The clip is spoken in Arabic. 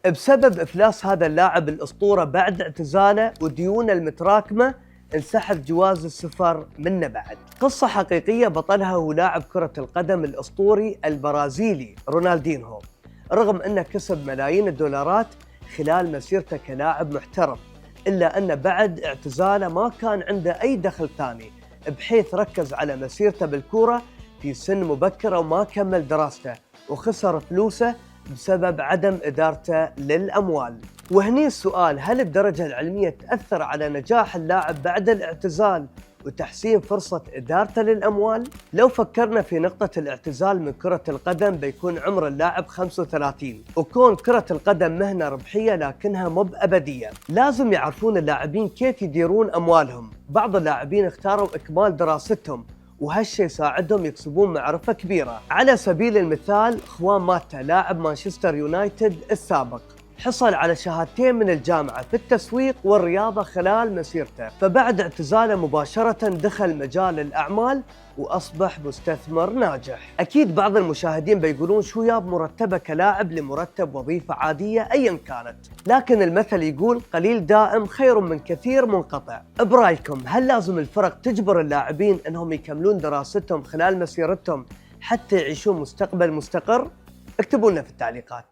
بسبب إفلاس هذا اللاعب الأسطورة بعد اعتزاله وديونه المتراكمة انسحب جواز السفر منه بعد. قصة حقيقية بطلها هو لاعب كرة القدم الأسطوري البرازيلي رونالدينهو. رغم أنه كسب ملايين الدولارات خلال مسيرته كلاعب محترف، إلا أنه بعد اعتزاله ما كان عنده أي دخل ثاني، بحيث ركز على مسيرته بالكورة في سن مبكرة وما كمل دراسته وخسر فلوسه بسبب عدم إدارته للأموال. وهني السؤال، هل الدرجة العلمية تأثر على نجاح اللاعب بعد الاعتزال وتحسين فرصة إدارته للأموال؟ لو فكرنا في نقطة الاعتزال من كرة القدم بيكون عمر اللاعب 35، وكون كرة القدم مهنة ربحية لكنها مو أبدية. لازم يعرفون اللاعبين كيف يديرون أموالهم. بعض اللاعبين اختاروا إكمال دراستهم وهالشي ساعدهم يكسبون معرفة كبيرة. على سبيل المثال خوان ماتا لاعب مانشستر يونايتد السابق حصل على شهادتين من الجامعة في التسويق والرياضة خلال مسيرته، فبعد اعتزاله مباشرة دخل مجال الأعمال وأصبح مستثمر ناجح. أكيد بعض المشاهدين بيقولون شو ياب مرتبه كلاعب لمرتب وظيفة عادية أيا كانت، لكن المثل يقول قليل دائم خير من كثير منقطع. برأيكم هل لازم الفرق تجبر اللاعبين أنهم يكملون دراستهم خلال مسيرتهم حتى يعيشون مستقبل مستقر؟ اكتبوا لنا في التعليقات.